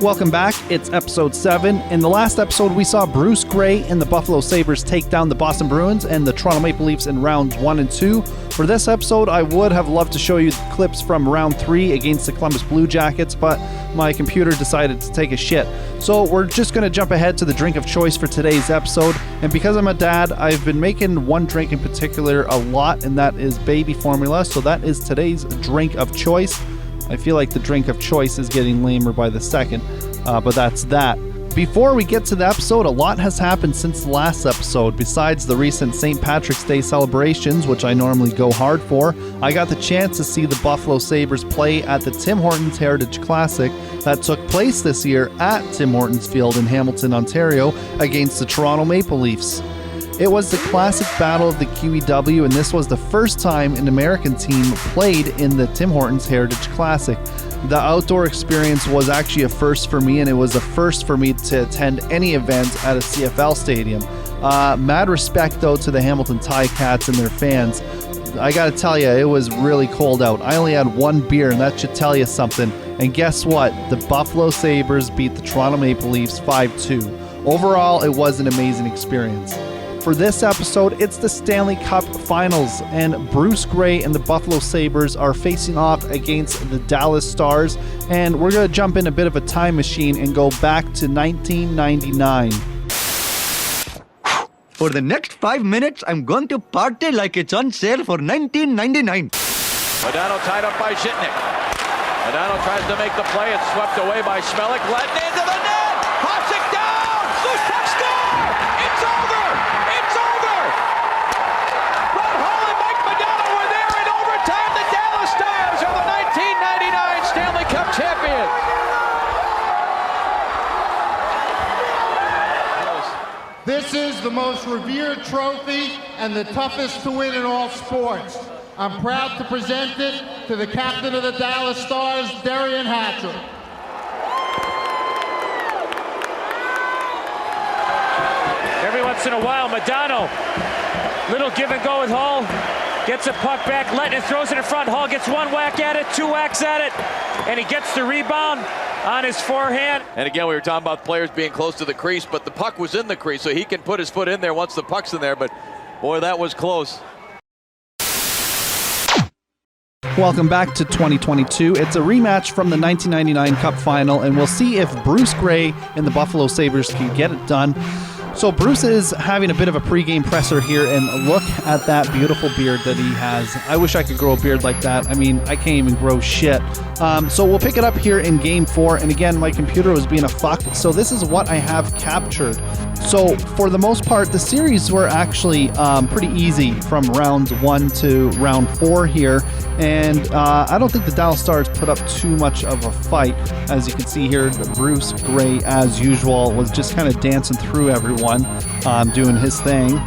Welcome back. It's episode 7. In the last episode, we saw Bruce Gray and the Buffalo Sabres take down the Boston Bruins and the Toronto Maple Leafs in rounds 1 and 2. For this episode, I would have loved to show you clips from round 3 against the Columbus Blue Jackets, but my computer decided to take a shit. So we're just going to jump ahead to the drink of choice for today's episode. And because I'm a dad, I've been making one drink in particular a lot, and that is baby formula. So that is today's drink of choice. I feel like the drink of choice is getting lamer by the second, but that's that. Before we get to the episode, a lot has happened since the last episode. Besides the recent St. Patrick's Day celebrations, which I normally go hard for, I got the chance to see the Buffalo Sabres play at the Tim Hortons Heritage Classic that took place this year at Tim Hortons Field in Hamilton, Ontario, against the Toronto Maple Leafs. It was the classic battle of the QEW, and this was the first time an American team played in the Tim Hortons Heritage Classic. The outdoor experience was actually a first for me, and it was a first for me to attend any event at a CFL stadium. Mad respect, though, to the Hamilton Ticats and their fans. I gotta tell you, it was really cold out. I only had one beer, and that should tell you something. And guess what? The Buffalo Sabres beat the Toronto Maple Leafs 5-2. Overall, it was an amazing experience. For this episode, it's the Stanley Cup Finals, and Bruce Gray and the Buffalo Sabres are facing off against the Dallas Stars, and we're going to jump in a bit of a time machine and go back to 1999. For the next 5 minutes, I'm going to party like it's on sale for $19.99. Modano tied up by Zhitnik. Modano tries to make the play. It's swept away by Schmelik. Led into the net. Hasek down. Lucic score. It's over. It's over. Ron Hall and Mike Modano were there in overtime. The Dallas Stars are the 1999 Stanley Cup champions. This is the most revered trophy and the toughest to win in all sports. I'm proud to present it to the captain of the Dallas Stars, Derian Hatcher. Every once in a while, Modano, little give and go with Hall, gets a puck back, Letton throws it in front. Hall gets one whack at it, two whacks at it, and he gets the rebound on his forehand. And again, we were talking about players being close to the crease, but the puck was in the crease, so he can put his foot in there once the puck's in there. But boy, that was close. Welcome back to 2022. It's a rematch from the 1999 Cup Final, and we'll see if Bruce Gray and the Buffalo Sabres can get it done. So Bruce is having a bit of a pregame presser here, and look at that beautiful beard that he has. I wish I could grow a beard like that. I mean, I can't even grow shit. So we'll pick it up here in Game 4, and again, my computer was being a fuck, so this is what I have captured. So for the most part, the series were actually pretty easy from rounds 1 to round 4 here, and I don't think the Dallas Stars put up too much of a fight. As you can see here, Bruce Gray, as usual, was just kind of dancing through everyone, doing his thing.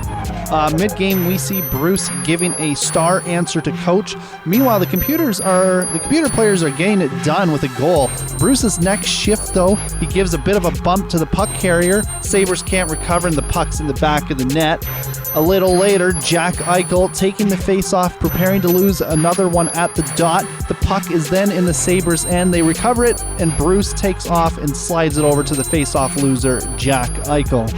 Mid-game, we see Bruce giving a star answer to coach. Meanwhile, the computer players are getting it done with a goal. Bruce's next shift, though, he gives a bit of a bump to the puck carrier. Sabres can't recover, and the puck's in the back of the net. A little later, Jack Eichel taking the face-off, preparing to lose another one at the dot. The puck is then in the Sabres' end. They recover it, and Bruce takes off and slides it over to the face-off loser, Jack Eichel.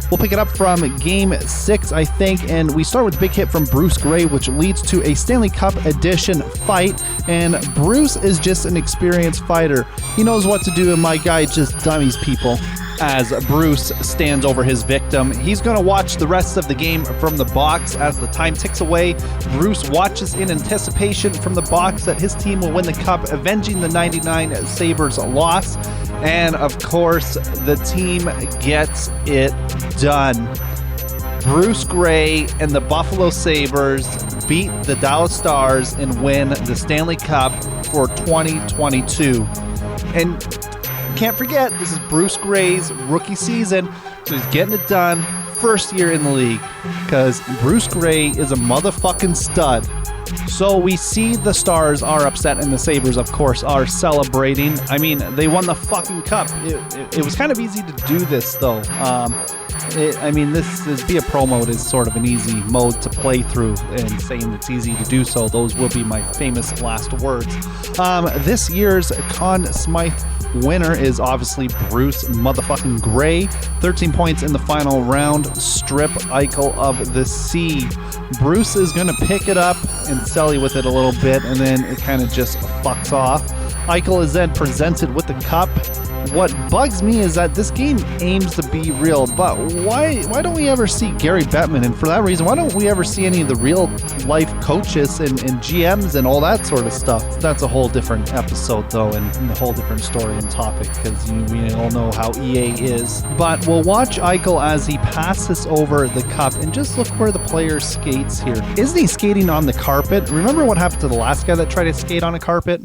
We'll pick it up from Game 6, I think, and we start with a big hit from Bruce Gray, which leads to a Stanley Cup edition fight, and Bruce is just an experienced fighter. He knows what to do, and my guy just dummies people. As Bruce stands over his victim, he's going to watch the rest of the game from the box. As the time ticks away, Bruce watches in anticipation from the box that his team will win the cup, avenging the 99 Sabres loss. And of course, the team gets it done. Bruce Gray and the Buffalo Sabres beat the Dallas Stars and win the Stanley Cup for 2022. And can't forget, this is Bruce Gray's rookie season, so he's getting it done first year in the league, because Bruce Gray is a motherfucking stud. So we see the Stars are upset and the Sabres, of course, are celebrating. I mean, they won the fucking cup. It was kind of easy to do this, though. This Be a Pro mode is sort of an easy mode to play through, and saying it's easy to do so, those will be my famous last words. This year's Conn Smythe winner is obviously Bruce motherfucking Gray. 13 points in the final round. Strip Eichel of the sea. Bruce is going to pick it up and Selly with it a little bit, and then it kind of just fucks off. Eichel is then presented with the cup. What bugs me is that this game aims to be real, but why don't we ever see Gary Bettman? And for that reason, why don't we ever see any of the real life coaches and GMs and all that sort of stuff? That's a whole different episode, though, and a whole different story and topic, because we all know how EA is. But we'll watch Eichel as he passes over the cup, and just look where the player skates here. Isn't he skating on the carpet? Remember what happened to the last guy that tried to skate on a carpet?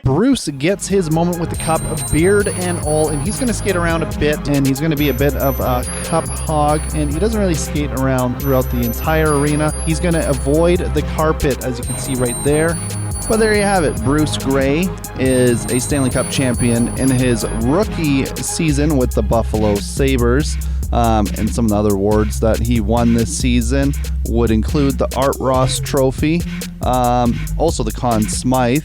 Bruce gets his moment with the cup, beard and all, and he's going to skate around a bit, and he's going to be a bit of a cup hog, and he doesn't really skate around throughout the entire arena. He's going to avoid the carpet, as you can see right there. But there you have it. Bruce Gray is a Stanley Cup champion in his rookie season with the Buffalo Sabres. And some of the other awards that he won this season would include the Art Ross Trophy, also the Conn Smythe.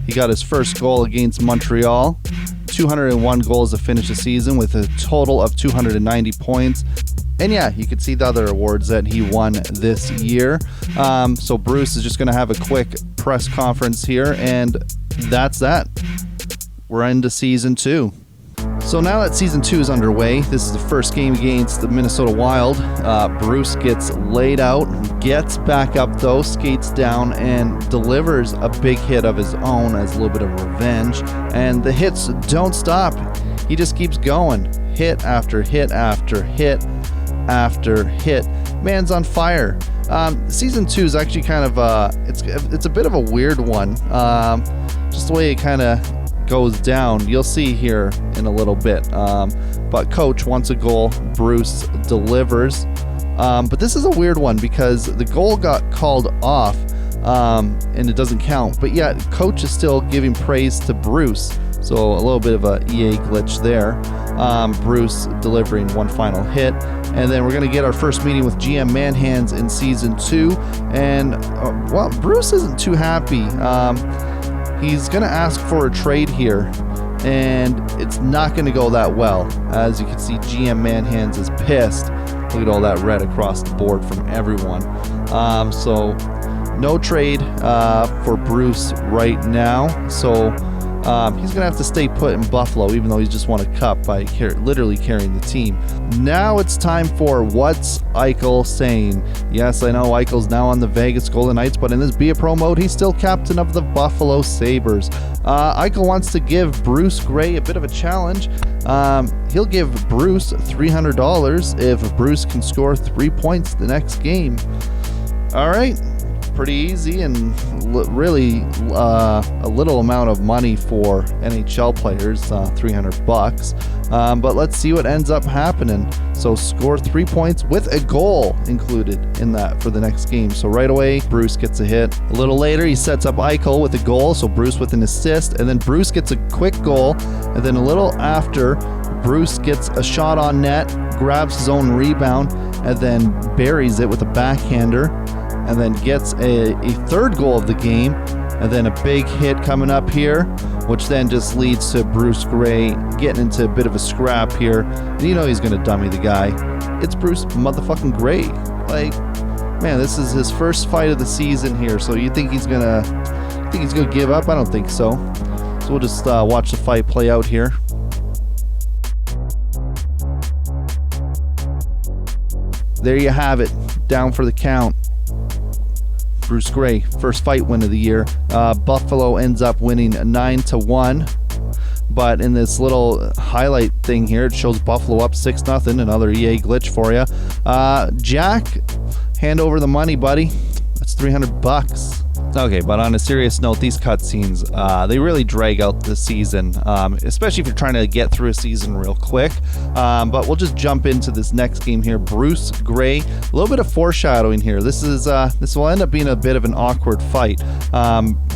He got his first goal against Montreal, 201 goals to finish the season with a total of 290 points. And yeah, you can see the other awards that he won this year. So Bruce is just going to have a quick press conference here, and that's that. We're into Season 2. So now that Season 2 is underway, this is the first game against the Minnesota Wild. Bruce gets laid out, gets back up though, skates down, and delivers a big hit of his own as a little bit of revenge. And the hits don't stop. He just keeps going. Hit after hit after hit after hit. Man's on fire. Season 2 is actually kind of, it's a bit of a weird one. Just the way it kind of goes down. You'll see here in a little bit. But Coach wants a goal. Bruce delivers. But this is a weird one because the goal got called off, and it doesn't count. But yet Coach is still giving praise to Bruce. So a little bit of a EA glitch there. Bruce delivering one final hit. And then we're going to get our first meeting with GM Manhands in Season 2. And, Bruce isn't too happy. He's going to ask for a trade here, and it's not going to go that well. As you can see, GM Manhands is pissed. Look at all that red across the board from everyone. So no trade for Bruce right now. So he's going to have to stay put in Buffalo, even though he's just won a cup by literally carrying the team. Now it's time for What's Eichel Saying? Yes, I know Eichel's now on the Vegas Golden Knights, but in this Be a Pro mode, he's still captain of the Buffalo Sabres. Eichel wants to give Bruce Gray a bit of a challenge. He'll give Bruce $300 if Bruce can score 3 points the next game. All right. Pretty easy and really a little amount of money for NHL players, $300. But let's see what ends up happening. So score 3 points with a goal included in that for the next game. So right away, Bruce gets a hit. A little later, he sets up Eichel with a goal. So Bruce with an assist, and then Bruce gets a quick goal. And then a little after, Bruce gets a shot on net, grabs his own rebound, and then buries it with a backhander. And then gets a third goal of the game, and then a big hit coming up here, which then just leads to Bruce Gray getting into a bit of a scrap here. And you know he's going to dummy the guy. It's Bruce motherfucking Gray. Like, man, this is his first fight of the season here, so you think he's going to give up? I don't think so. So we'll just watch the fight play out here. There you have it. Down for the count. Bruce Gray, first fight win of the year. Buffalo ends up winning 9-1. But in this little highlight thing here, it shows Buffalo up 6-0. Another EA glitch for you. Jack, hand over the money, buddy. That's $300. Okay, but on a serious note, these cutscenes, they really drag out the season, especially if you're trying to get through a season real quick. But we'll just jump into this next game here. Bruce Gray, a little bit of foreshadowing here. This will end up being a bit of an awkward fight.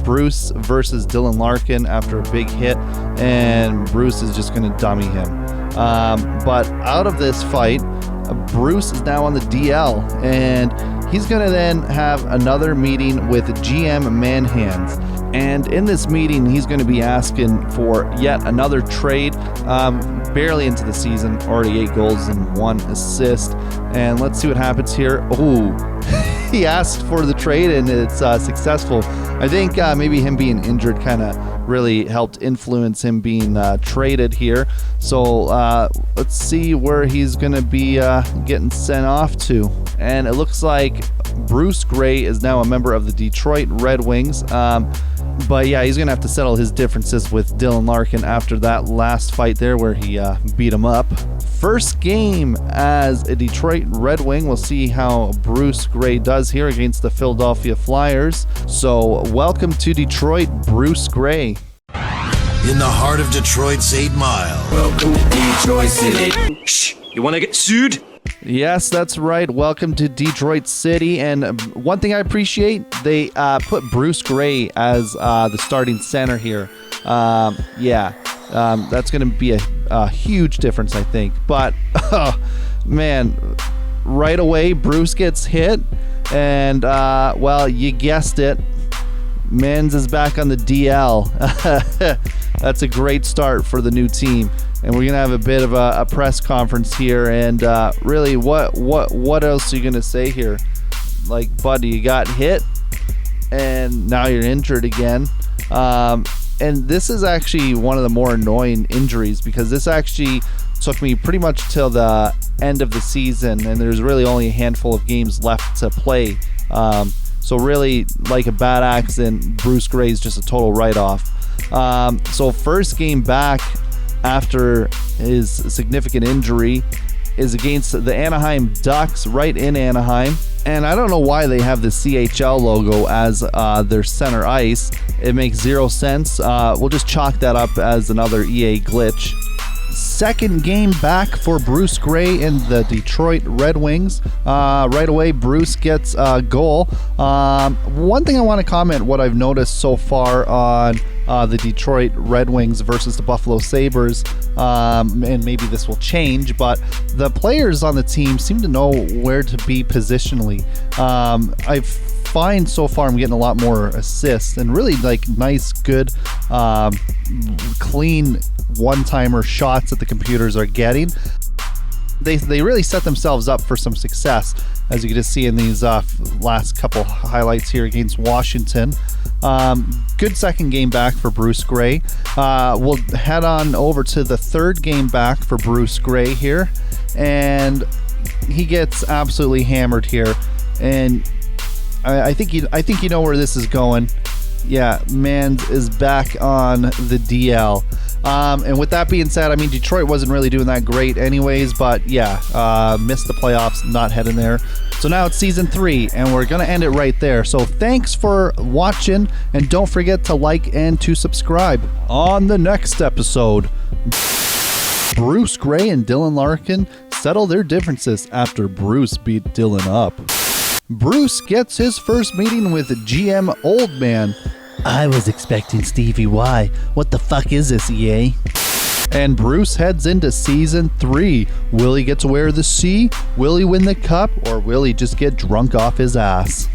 Bruce versus Dylan Larkin after a big hit, and Bruce is just going to dummy him. But out of this fight, Bruce is now on the DL, and he's going to then have another meeting with GM Manhands. And in this meeting, he's going to be asking for yet another trade. Barely into the season, already 8 goals and 1 assist. And let's see what happens here. Oh, he asked for the trade, and it's successful. I think maybe him being injured kind of really helped influence him being traded here. So let's see where he's going to be getting sent off to. And it looks like Bruce Gray is now a member of the Detroit Red Wings. But yeah, he's going to have to settle his differences with Dylan Larkin after that last fight there where he beat him up. First game as a Detroit Red Wing. We'll see how Bruce Gray does here against the Philadelphia Flyers. So welcome to Detroit, Bruce Gray. In the heart of Detroit's 8 Mile. Welcome to Detroit City. Shh, you want to get sued? Yes, that's right. Welcome to Detroit City. And one thing I appreciate, they put Bruce Gray as the starting center here. That's going to be a huge difference, I think. But, man, right away, Bruce gets hit. And, well, you guessed it. Men's is back on the DL. That's a great start for the new team. And we're going to have a bit of a press conference here. And really, what else are you going to say here? Like, buddy, you got hit, and now you're injured again. And this is actually one of the more annoying injuries because this actually took me pretty much till the end of the season, and there's really only a handful of games left to play. So really, like a bad accident, Bruce Gray is just a total write-off. So first game back after his significant injury is against the Anaheim Ducks right in Anaheim. And I don't know why they have the CHL logo as their center ice. It makes zero sense. We'll just chalk that up as another EA glitch. Second game back for Bruce Gray in the Detroit Red Wings. Right away, Bruce gets a goal. One thing I want to comment, what I've noticed so far on the Detroit Red Wings versus the Buffalo Sabres, and maybe this will change, but the players on the team seem to know where to be positionally. I find so far I'm getting a lot more assists and really like nice, good, clean one-timer shots that the computers are getting. They really set themselves up for some success, as you can just see in these last couple highlights here against Washington. Good second game back for Bruce Gray. We'll head on over to the third game back for Bruce Gray here, and he gets absolutely hammered here. And I think you know where this is going. Yeah, Mans is back on the DL. And with that being said, I mean, Detroit wasn't really doing that great anyways, but yeah, missed the playoffs, not heading there. So now it's season 3, and we're going to end it right there. So thanks for watching, and don't forget to like and to subscribe. On the next episode, Bruce Gray and Dylan Larkin settle their differences after Bruce beat Dylan up. Bruce gets his first meeting with GM Old Man. I was expecting Stevie Y. What the fuck is this, EA? And Bruce heads into season 3. Will he get to wear the C? Will he win the cup? Or will he just get drunk off his ass?